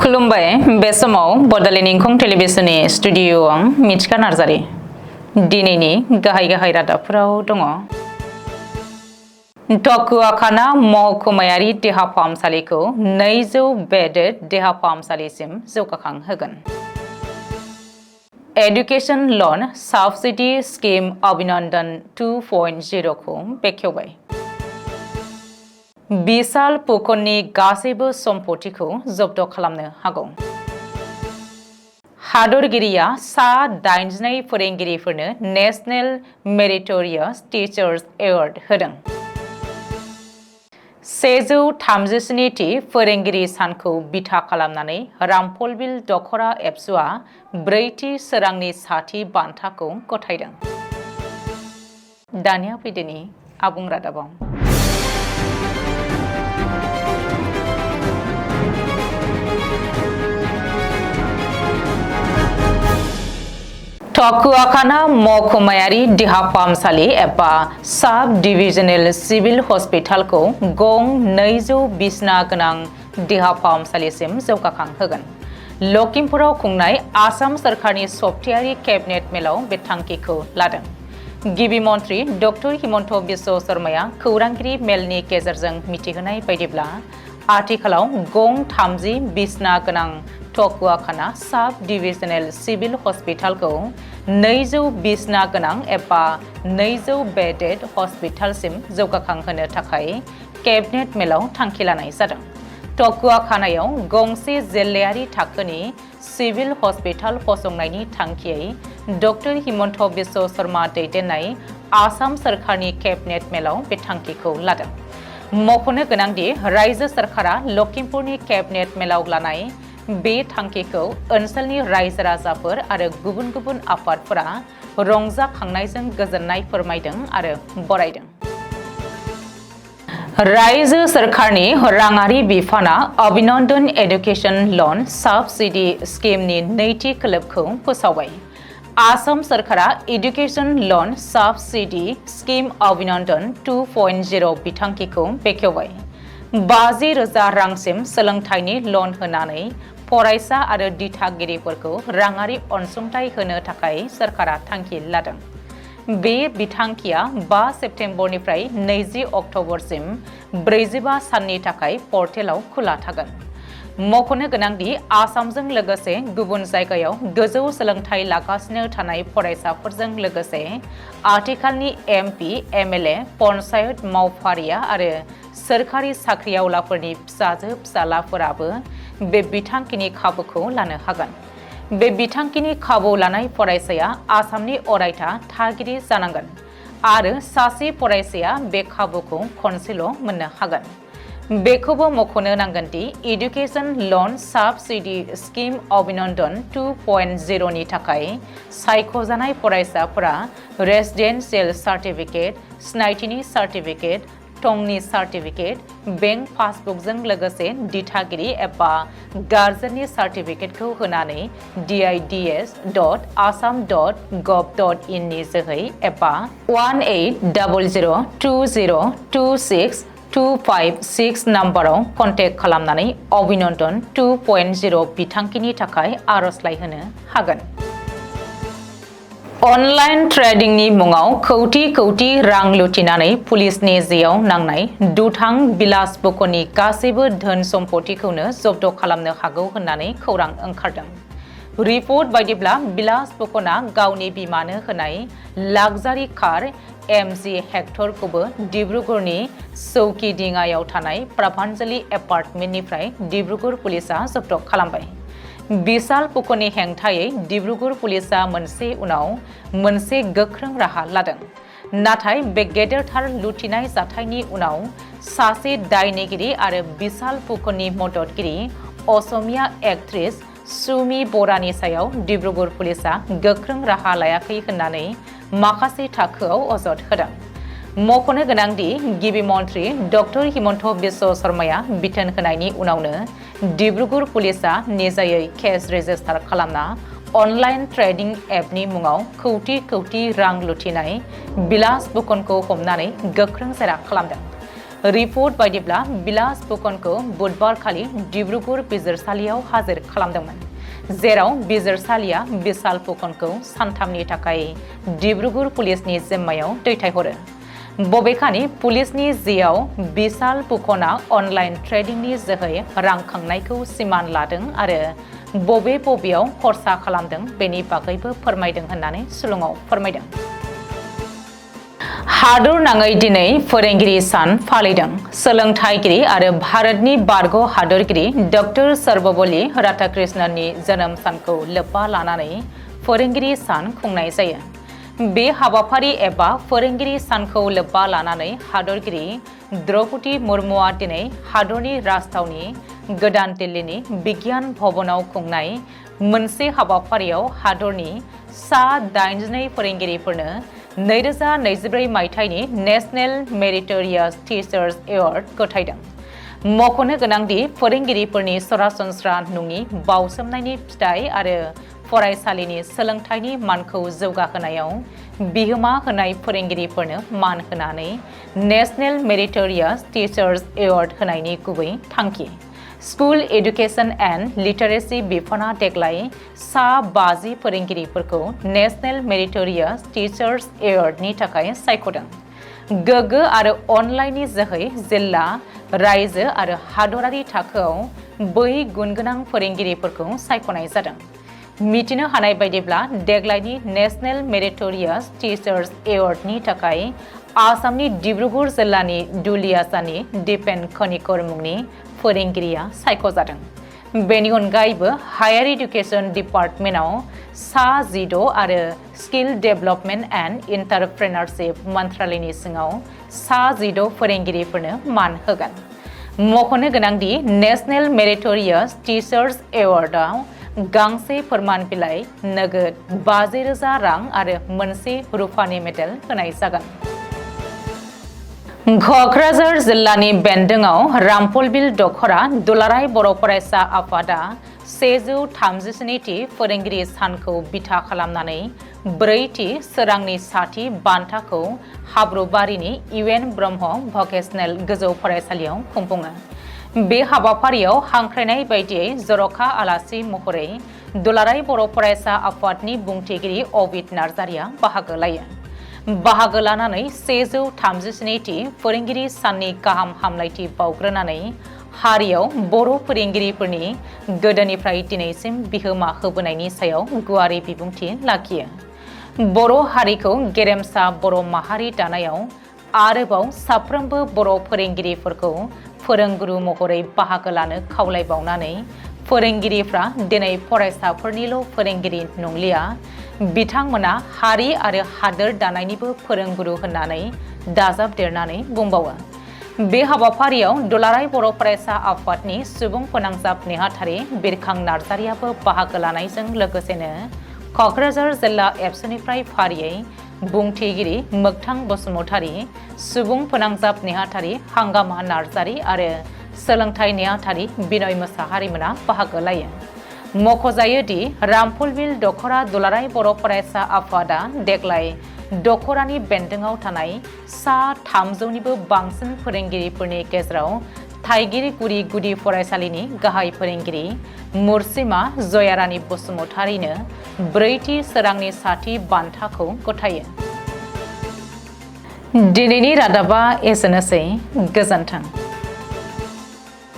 खुलुमबाय बे समाव बडलेण्ड इंखं टेलिभिजननि स्टुडिअ आं मिथिखा नार्जारि दिनैनि गाहाय रादाबफोराव दङ। टकुआखाना महकुमायारि देहा फाहामसालिखौ 200 बेडेड देहा फाहामसालिसिम जौगाखांहोगोन। एडुकेशन लन साबसिडी स्किम अभिनन्दन 2.0 खौ बेखेवबाय। बिशाल फुकननि गासैबो सम्पथिखौ जब्द खालामनो हागौ। हादरगिरिया सा 82 फोरोंगिरिफोरनो नेशनेल मेरिटोरियास टीचार्स एवार्ड होदों। 137थि फोरोंगिरि सानखौ बिथा खालामनानै रामफलबिल दखरा एबसुआ 4थि सोरांनि साथि बान्थाखौ गथायदों। दानिया फैदोनि आबुं रादाबाव। टकुआखाना महकुमायारि देहा फाहामसालि एबा साब डिविजनेल सिविल हस्पिटालखौ गं 200 बिसना गोनां देहा फाहामसालिसिम जौगाखांहोगोन। लखिमपुराव खुंनाय आसाम सोरखारनि सप्तायारि केबिनेट मेलाव बे थांखिखौ लादों। गिबि मन्त्रि डक्टर हिमन्त बिश्व शर्माया खौरांगिरि मेलनि गेजेरजों मिथिहोनाय बायदिब्ला आथिखालाव गं 30 बिसना गोनां टकुआखाना साब डिविजनेल सिविल हस्पिटालखौ 200 बिसना गोनां एबा 200 बेडेड हस्पिटालसिम जौगाखांहोनो थाखाय केबिनेट मेलाव थांखि लानाय जादों। टकुआखानायाव गंसे जिल्लायारि थाखोनि सिविल हस्पिटाल फसंनायनि थांखियै डक्टर हिमन्त बिश्व शर्मा दैदेननाय आसाम सोरखारनि केबिनेट मेलाव बे थांखिखौ लादों। मख'नो गोनांदि रायजो सोरखारा लखिमपुरनि केबिनेट मेलाव लानाय बे थांखिखौ ओनसोलनि रायजो राजाफोर आरो गुबुन गुबुन आफादफोरा रंजाखांनायजों गोजोननाय फोरमायदों आरो बरायदों। रायजो सोरखारनि राङारि बिफाना अभिनन्दन एडुकेशन लन साबसिडी स्किमनि नैथि खोलोबखौ फोसावबाय। आसाम सोरखारा एडुकेशन लन साबसिडी स्किम अभिनन्दन 2.0 बिथांखिखौ बेखेवबाय। 50,000 रांसिम सोलोंथाइनि लन होनानै फरायसा आरो दिथागिरिफोरखौ राङारि अनसुंथाइ होनो थाखाय सोरखारा थांखि लादों। बे बिथांखिया 5 सेप्तेम्बरनिफ्राय 20 अक्ट'बरसिम 45 साननि थाखाय पर्टेलाव खुला थागोन। मख'नो गोनांदि आसामजों लोगोसे गुबुन जायगायाव गोजौ सोलोंथाइ लागासिनो थानाय फरायसाफोरजों लोगोसे आथिखालनि MP, MLA, पन्चायत मावफारिया आरो सोरखारि साख्रिआवलाफोरनि फिसाजो फिसालाफोराबो बे बिथांखिनि खाबुखौ लानो हागोन। बे बिथांखिनि खाबु लानाय फरायसाया आसामनि अरायथा थागिरि जानांगोन आरो सासे फरायसाया बे खाबुखौ खनसेल' मोननो हागोन। बेखौबो मख'नो नांगोन दि एडुकेशन लन साबसिडी स्किम अभिनन्दन 2.0 नि थाखाय सायख'जानाय फरायसाफोरा रेसिडेन्सियेल सार्टिफिकेट, सिनायथिनि सार्टिफिकेट, थंनि सार्टिफिकेट, बेंक पासबुकजों लोगोसे दिथागिरि एबा गार्जेननि सार्टिफिकेटखौ होनानै dids.assam.gov.in नि जोहै एबा 1800202625 नाम्बाराव कन्टेक्ट खालामनानै अभिनन्दन 2.0 बिथांखिनि थाखाय आर'जलाइ होनो हागोन। अनलाइन ट्रेडिंनि मुङाव कौटि रां लुथिनानै पुलिसनि जेयाव नांनाय दुथां बिलास फुकननि गासैबो धोन सम्पथिखौनो जब्द खालामनो हागौ होननानै खौरां ओंखारदों। रिपर्ट बायदिब्ला बिलास फुकना गावनि बिमानो होनाय लाक्जारि कार MG हेक्टरखौबो डिब्रुगड़नि चौकीडिङायाव थानाय प्रभान्जलि एपार्टमेन्टनिफ्राय डिब्रुगड़ पुलिसा जब्द खालामबाय। बिशाल फुकननि हेंथायै डिब्रुगड़ पुलिसा मोनसे उनाव मोनसे गोख्रों राहा लादों। नाथाय बे गेदेरथार लुथिनाय जाथायनि उनाव सासे दायनिगिरि आरो बिशाल फुकननि मददगिरि असमिया एक्ट्रेस सुमि बरानि सायाव डिब्रुगड़ पुलिसा गोख्रों राहा लायाखै होननानै माखासे थाखोआव अजद होदों। मख'नो गोनांदि गिबि मन्त्रि डक्टर हिमन्त बिश्व शर्माया बिथोन होनायनि उनावनो डिब्रुगड़ पुलिसा निजायै केस रेजिस्टार खालामना अनलाइन ट्रेडिं एपनि मुङाव कौटि रां लुथिनाय बिलास फुकनखौ हमनानै गोख्रों जेरा खालामदों। रिपर्ट बायदिब्ला बिलास फुकनखौ बुधबार खालि डिब्रुगड़ बिजिरसालियाव हाजिर खालामदोंमोन, जेराव बिजिरसालिया बिशाल फुकनखौ सानथामनि थाखाय डिब्रुगड़ पुलिसनि जिम्मायाव दैथायहरो। बबेखानि पुलिसनि जिआव बिशाल फुकना अनलाइन ट्रेडिंनि जोहै रां खांनायखौ सिमान लादों आरो बबेयाव खरसा खालामदों बेनि बागैबो फोरमायदों होननानै सुलुङाव फोरमायदों। हादर नाङै दिनै फोरोंगिरि सान फालिदों। सोलोंथाइगिरि आरो भारतनि बारग' हादरगिरि डक्टर सर्वपल्ली राधाकृष्णननि जोनोम सानखौ लोब्बा लानानै फोरोंगिरि सान खुंनाय जायो। बे हाबाफारि एबा फोरोंगिरि सानखौ लोब्बा लानानै हादरगिरि द्रौपदी मुर्मुआ दिनै हादरनि राजथावनि गोदान दिल्लीनि बिगियान भवनाव खुंनाय मोनसे हाबाफारियाव हादरनि सा 82 फोरोंगिरिफोरनो 2024 मायथाइनि नेशनेल मेरिटोरियास टीचार्स एवार्ड गथायदों। मख'नो गोनांदि फोरोंगिरिफोरनि सरासनस्रा नङि बाउसोमनायनि फिथाइ आरो फरायसालिनि सोलोंथाइनि मानखौ जौगाहोनायाव बिहोमा होनाय फोरोंगिरिफोरनो मान होनानै नेशनेल मेरिटोरियास टीचार्स एवार्ड होनायनि गुबै थांखि। स्कुल एडुकेशन एन्ड लिटारेसि बिफाना देग्लाय सा 50 फोरोंगिरिफोरखौ नेशनेल मेरिटोरियास टीचार्स एवार्डनि थाखाय सायख'दों। गोग्गो आरो अनलाइननि जोहै जिल्ला, रायजो आरो हादरारि थाखोआव बै गुनगोनां फोरोंगिरिफोरखौ सायख'नाय जादों। मिथिनो हानाय बायदिब्ला देग्लायनि नेशनेल मेरिटोरियास टीचार्स एवार्डनि थाखाय आसामनि डिब्रुगड़ जिल्लानि दुलियाजानि दीपेन खनिकर मुंनि फोरोंगिरिया सायख'जादों। बेनि अनगायैबो हायार एडुकेशन डिपार्टमेन्टआव सा 16 आरो स्किल डेभेलपमेन्ट एन्ड एन्टारप्रेनारशिप मन्त्रालयनि सिङाव सा 16 फोरोंगिरिफोरनो मान होगोन। मख'नो गोनांदि नेशनेल मेरिटोरियास टीचार्स एवार्डआव गांसे फोरमान बिलाइ, नोगोद 50,000 रां आरो मोनसे रुफानि मेडेल होनाय जागोन। क'क्राझार जिल्लानि बेन्दोंआव रामफलबिल दख'रा दुलाराय बर' फरायसा आफादा 137थि फोरोंगिरि सानखौ बिथा खालामनानै 4थि सोरांनि साथि बान्थाखौ हाब्रुबारिनि इउएन ब्रह्म भकेसनेल गोजौ फरायसालियाव खुंफुङो। बे हाबाफारियाव हांख्रायनाय बायदियै जर'खा आलासि महरै दुलाराय बर' फरायसा आफादनि बुंथिगिरि अबित नार्जारिया बाहागो लायो। बाहागो लानानै 137थि फोरोंगिरि साननि गाहाम हामलायथि बावग्रोनानै हारियाव बर' फोरोंगिरिफोरनि गोदोनिफ्राय दिनैसिम बिहोमा होबोनायनि सायाव गुवारै बिबुंथि लाखियो। बर' हारिखौ गेरेमसा बर' माहारि दानायाव आरोबाव साफ्रोमबो बर' फोरोंगिरिफोरखौ फोरोंगुरु महरै बाहागो लानो खावलायबावनानै फोरोंगिरिफ्रा दिनै फरायसाफोरनिल' फोरोंगिरि नंलिया, बिथांमोना हारि आरो हादोर दानायनिबो फोरोंगुरु होननानै दाजाबदेरनानै बुंबावो। बे हाबाफारियाव दुलाराय बर' फरायसा आफादनि सुबुं फोनांजाब नेहाथारि बिरखां नार्जारियाबो बाहागो लानायजों लोगोसेनो क'क्राझार जिल्ला एबसुनिफ्राय फारियै बुंथिगिरि मोगथां बसुमतारी, सुबुं फोनांजाब नेहाथारि हांगामा नार्जारि आरो सोलोंथाइ नेहाथारि बिनय मोसाहारिमोना बाहागो लायो। मख'जायोदि रामफलबिल दख'रा दुलाराय बर' फरायसा आफादा देग्लाय दख'रानि बेन्दोंआव थानाय सा 300निबो बांसिन फोरोंगिरिफोरनि गेजेराव थाइगिरिगुरि गुदि फरायसालिनि गाहाय फोरोंगिरि मुर्सिमा जयारानी बसुमतारीनो 4थि सोरांनि साथि बान्थाखौ गथायो। दिनैनि रादाबा एसेनोसै। गोजोन्थों।